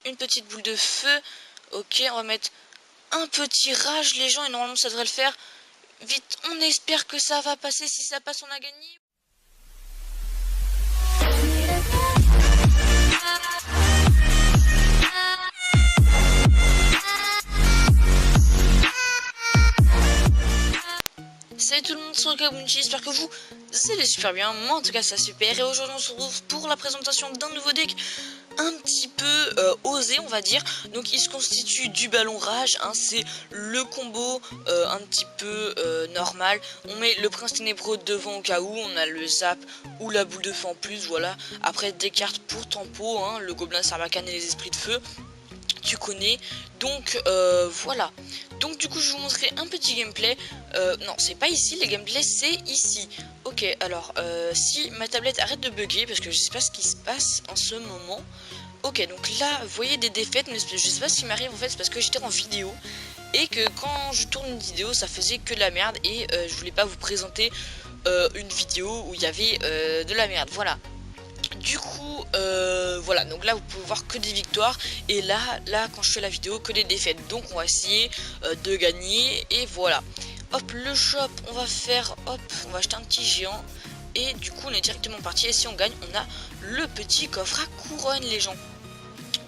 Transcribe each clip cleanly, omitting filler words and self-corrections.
une petite boule de feu. Ok, on va mettre un petit rage les gens et normalement ça devrait le faire. Vite, on espère que ça va passer. Si ça passe, on a gagné. Salut tout le monde, c'est Kabounchi, j'espère que vous allez super bien, moi en tout cas ça super. Et aujourd'hui on se retrouve pour la présentation d'un nouveau deck un petit peu osé on va dire. Donc il se constitue du ballon rage, hein, c'est le combo un petit peu normal. On met le prince ténébreux devant au cas où, on a le zap ou la boule de feu en plus, voilà. Après des cartes pour tempo, hein, le gobelin sarbacane et les esprits de feu. Tu connais, donc voilà. Donc du coup je vais vous montrer un petit gameplay. Non, c'est pas ici, les gameplays c'est ici. Ok, alors si ma tablette arrête de bugger parce que je sais pas ce qui se passe en ce moment. Ok, donc là vous voyez des défaites, mais je sais pas ce qui m'arrive en fait, c'est parce que j'étais en vidéo et que quand je tourne une vidéo ça faisait que de la merde et je voulais pas vous présenter une vidéo où il y avait de la merde, voilà. Du coup voilà, donc là vous pouvez voir que des victoires et là quand je fais la vidéo que des défaites, donc on va essayer de gagner et voilà. Hop, le shop, on va faire, hop, on va acheter un petit géant et du coup on est directement parti et si on gagne on a le petit coffre à couronne les gens.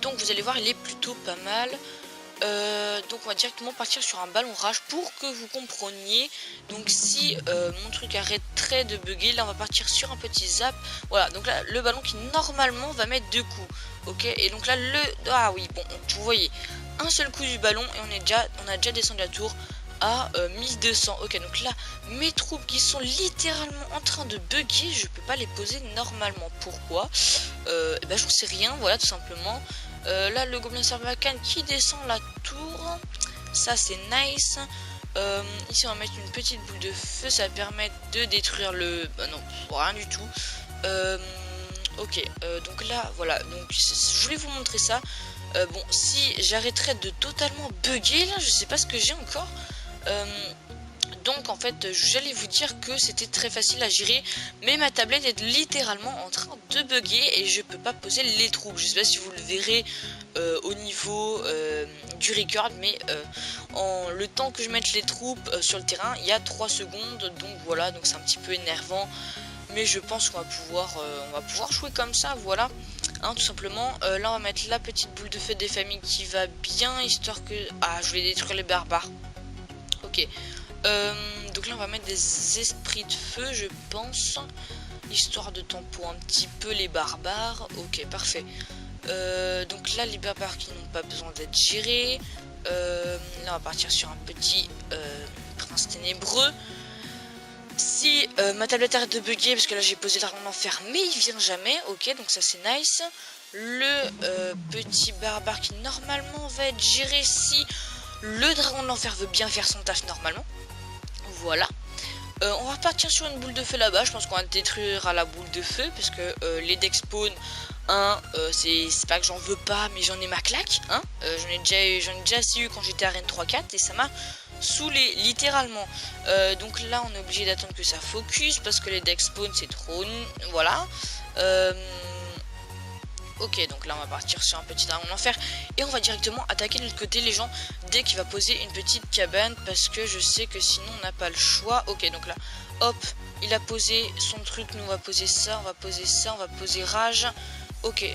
Donc vous allez voir il est plutôt pas mal. Donc on va directement partir sur un ballon rage pour que vous compreniez. Donc si mon truc arrêterait de bugger, là on va partir sur un petit zap. Voilà, donc là le ballon qui normalement va mettre 2 coups. Ok, et donc là ah oui, bon, vous voyez, un seul coup du ballon et on a déjà descendu la tour à 1200. Ok, donc là mes troupes qui sont littéralement en train de bugger, je peux pas les poser normalement. Pourquoi? Et ben j'en sais rien, voilà, tout simplement. Là le gobelin sarbacane qui descend la tour, ça c'est nice. Ici on va mettre une petite boule de feu, ça va permettre de détruire le... Bah non, rien du tout. Ok, donc là voilà, donc je voulais vous montrer ça. Bon, si j'arrêterais de totalement bugger là, je sais pas ce que j'ai encore. Donc en fait j'allais vous dire que c'était très facile à gérer, mais ma tablette est littéralement en train de bugger et je peux pas poser les troupes. Je sais pas si vous le verrez au niveau du record, mais le temps que je mette les troupes sur le terrain il y a 3 secondes, donc voilà, donc c'est un petit peu énervant, mais je pense qu'on va pouvoir jouer comme ça, voilà, hein, tout simplement. Là on va mettre la petite boule de feu des familles qui va bien, histoire que... Ah, je vais détruire les barbares. Ok. Donc là on va mettre des esprits de feu je pense, histoire de tempo un petit peu les barbares. Ok, parfait. Donc là les barbares qui n'ont pas besoin d'être gérés. Là on va partir sur un petit prince ténébreux. Si ma tablette arrête de bugger, parce que là j'ai posé le dragon d'enfer mais il vient jamais, ok, donc ça c'est nice. Le petit barbare qui normalement va être géré si le dragon de l'enfer veut bien faire son taf normalement. Voilà. On va partir sur une boule de feu là-bas. Je pense qu'on va détruire à la boule de feu parce que les deck spawn, hein, c'est pas que j'en veux pas, mais j'en ai ma claque, hein. J'en ai déjà assez eu quand j'étais à Rennes 3-4 et ça m'a saoulé littéralement. Donc là on est obligé d'attendre que ça focus parce que les deck spawn c'est trop... Voilà. Ok, donc là on va partir sur un petit dragon d'enfer et on va directement attaquer de l'autre côté les gens dès qu'il va poser une petite cabane parce que je sais que sinon on n'a pas le choix. Ok, donc là hop, il a posé son truc, nous on va poser ça, on va poser ça, on va poser rage. Ok,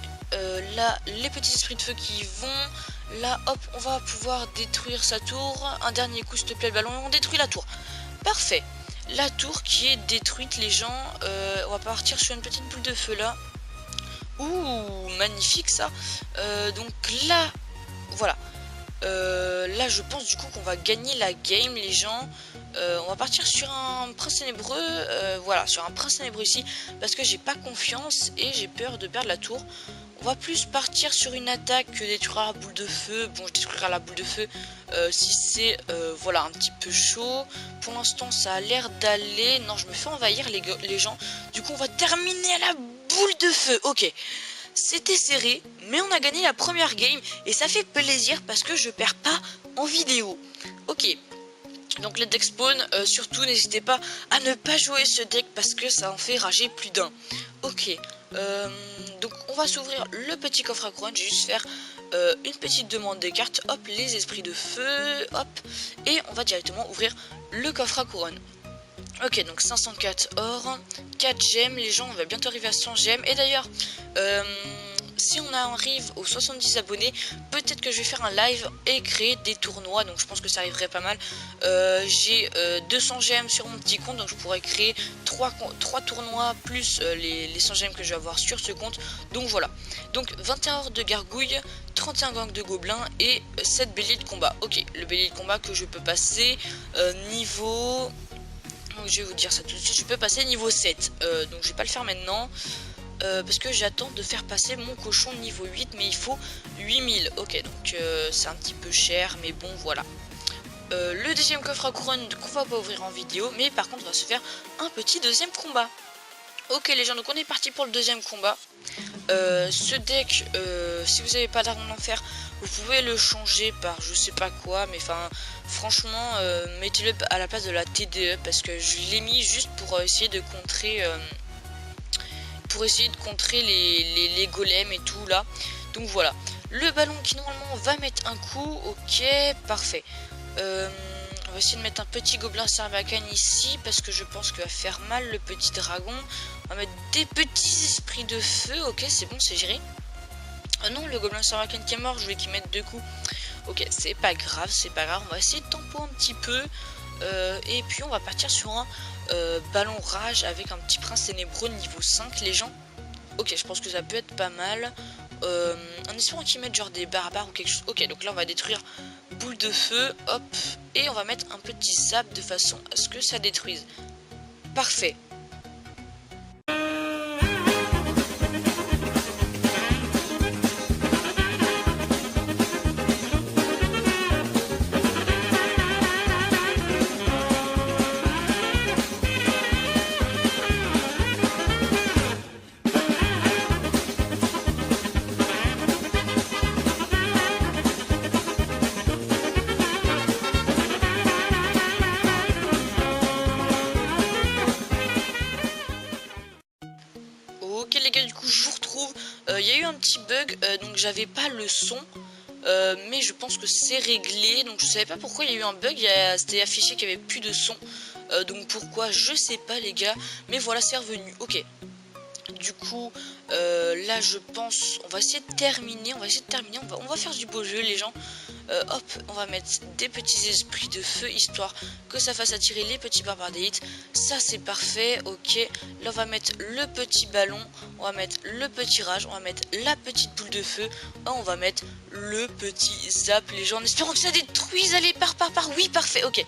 là les petits esprits de feu qui vont, là hop, on va pouvoir détruire sa tour. Un dernier coup s'il te plaît le ballon et on détruit la tour. Parfait, la tour qui est détruite les gens. On va partir sur une petite boule de feu là. Ouh, magnifique ça. Donc là, voilà. Là, je pense du coup qu'on va gagner la game, les gens. On va partir sur un prince ténébreux. Voilà, sur un prince ténébreux ici. Parce que j'ai pas confiance et j'ai peur de perdre la tour. On va plus partir sur une attaque que détruire la boule de feu. Bon, je détruirai la boule de feu si c'est voilà, un petit peu chaud. Pour l'instant, ça a l'air d'aller. Non, je me fais envahir les gens. Du coup, on va terminer à la boule de feu. Ok. C'était serré, mais on a gagné la première game et ça fait plaisir parce que je perds pas en vidéo. Ok. Donc les deck spawn, surtout n'hésitez pas à ne pas jouer ce deck parce que ça en fait rager plus d'un. Ok, donc on va s'ouvrir le petit coffre à couronne, je vais juste faire une petite demande des cartes, hop, les esprits de feu, hop, et on va directement ouvrir le coffre à couronne. Ok, donc 504 or, 4 gemmes, les gens, on va bientôt arriver à 100 gemmes, et d'ailleurs, si on arrive aux 70 abonnés, peut-être que je vais faire un live et créer des tournois, donc je pense que ça arriverait pas mal. J'ai 200 gemmes sur mon petit compte, donc je pourrais créer 3 tournois plus les 100 gemmes que je vais avoir sur ce compte. Donc voilà, donc 21 heures de gargouille, 31 gangs de gobelins et 7 béliers de combat. Ok, le bélier de combat que je peux passer niveau... Je vais vous dire ça tout de suite, je peux passer niveau 7, donc je vais pas le faire maintenant. Parce que j'attends de faire passer mon cochon niveau 8, mais il faut 8000. Ok, donc c'est un petit peu cher, mais bon, voilà. Le deuxième coffre à couronne qu'on va pas ouvrir en vidéo, mais par contre on va se faire un petit deuxième combat. Ok les gens, donc on est parti pour le deuxième combat. Ce deck, si vous n'avez pas d'argent d'enfer, vous pouvez le changer par je sais pas quoi, mais enfin franchement mettez-le à la place de la TDE, parce que je l'ai mis juste pour essayer de contrer... les golems et tout là. Donc voilà, le ballon qui normalement va mettre un coup. Ok, parfait. On va essayer de mettre un petit gobelin sarbacane ici, parce que je pense qu'il va faire mal le petit dragon. On va mettre des petits esprits de feu. Ok, c'est bon, c'est géré. Non, le gobelin sarbacane qui est mort, je voulais qu'il mette 2 coups. Ok, c'est pas grave, c'est pas grave. On va essayer de tempo un petit peu. Et puis on va partir sur un ballon rage avec un petit prince ténébreux niveau 5 les gens. Ok, je pense que ça peut être pas mal. En espérant qu'ils mettent genre des barbares ou quelque chose. Ok, donc là on va détruire boule de feu, hop, et on va mettre un petit zap de façon à ce que ça détruise. Parfait. Ok les gars, du coup je vous retrouve. Il y a eu un petit bug, donc j'avais pas le son, mais je pense que c'est réglé. Donc je savais pas pourquoi il y a eu un bug, c'était affiché qu'il y avait plus de son, donc pourquoi je sais pas les gars, mais voilà, c'est revenu. Ok, du coup là je pense on va essayer de terminer, on va faire du beau jeu les gens. Hop, on va mettre des petits esprits de feu histoire que ça fasse attirer les petits barbares d'élite. Ça c'est parfait. Ok, là on va mettre le petit ballon, on va mettre le petit rage, on va mettre la petite boule de feu, on va mettre le petit zap les gens, en espérant que ça détruise. Allez, oui, parfait. Ok,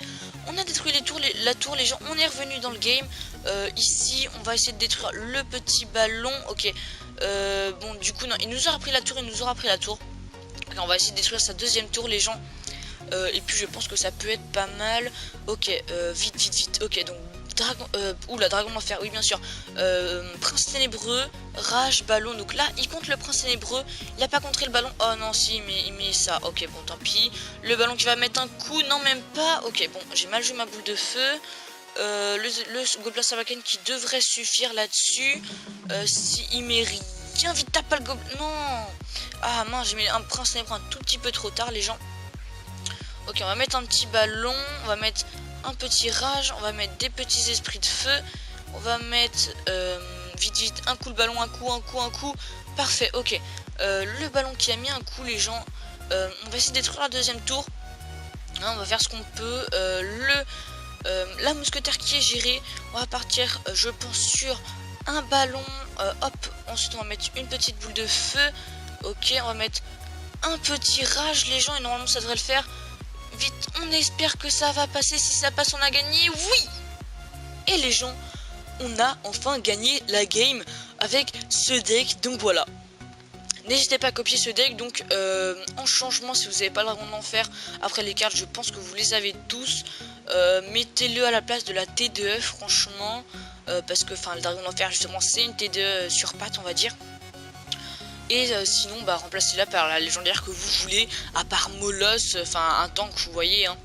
on a détruit la tour les gens, on est revenu dans le game. Ici on va essayer de détruire le petit ballon. Ok, bon du coup non, il nous aura pris la tour, on va essayer de détruire sa deuxième tour les gens. Et puis je pense que ça peut être pas mal. Ok, vite. Ok, donc dragon, dragon d'enfer, oui bien sûr. Prince ténébreux, rage, ballon. Donc là il compte le prince ténébreux, il a pas contré le ballon. Oh non, si il met ça. Ok, bon tant pis. Le ballon qui va mettre un coup, non même pas. Ok, bon j'ai mal joué ma boule de feu. Le gobelin sarbacane qui devrait suffire là-dessus. Si il met rien, vite tape pas le gobelin. Non. Ah mince, j'ai mis un prince ténébreux un tout petit peu trop tard les gens. Ok, on va mettre un petit ballon, on va mettre un petit rage, on va mettre des petits esprits de feu, on va mettre vite un coup le ballon, un coup. Parfait, ok. Le ballon qui a mis un coup les gens. On va essayer de détruire la deuxième tour. On va faire ce qu'on peut. La mousquetaire qui est gérée. On va partir, je pense, sur un ballon. Hop, ensuite on va mettre une petite boule de feu. Ok, on va mettre un petit rage les gens et normalement ça devrait le faire. Vite, on espère que ça va passer. Si ça passe, on a gagné. Oui. Et les gens, on a enfin gagné la game avec ce deck. Donc voilà. N'hésitez pas à copier ce deck. Donc en changement, si vous n'avez pas le dragon d'enfer, après les cartes, je pense que vous les avez tous. Mettez-le à la place de la T2E, franchement. Parce que le dragon d'enfer, justement, c'est une T2E sur patte, on va dire. Et sinon, remplacez-la par la légendaire que vous voulez, à part Moloss, un tank, vous voyez. Hein.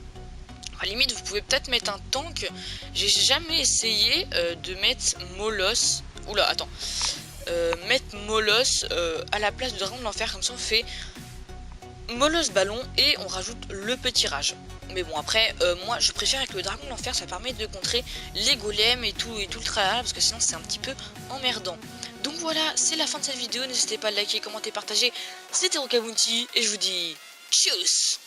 À la limite, vous pouvez peut-être mettre un tank. J'ai jamais essayé de mettre Moloss. Oula, attends. Mettre Moloss à la place du dragon de l'enfer, comme ça on fait molleuse ballon et on rajoute le petit rage. Mais bon après moi je préfère avec le dragon de l'enfer, ça permet de contrer les golems et tout le tralala parce que sinon c'est un petit peu emmerdant. Donc voilà, c'est la fin de cette vidéo, n'hésitez pas à liker, commenter, partager. C'était Rokabounty et je vous dis tchuss.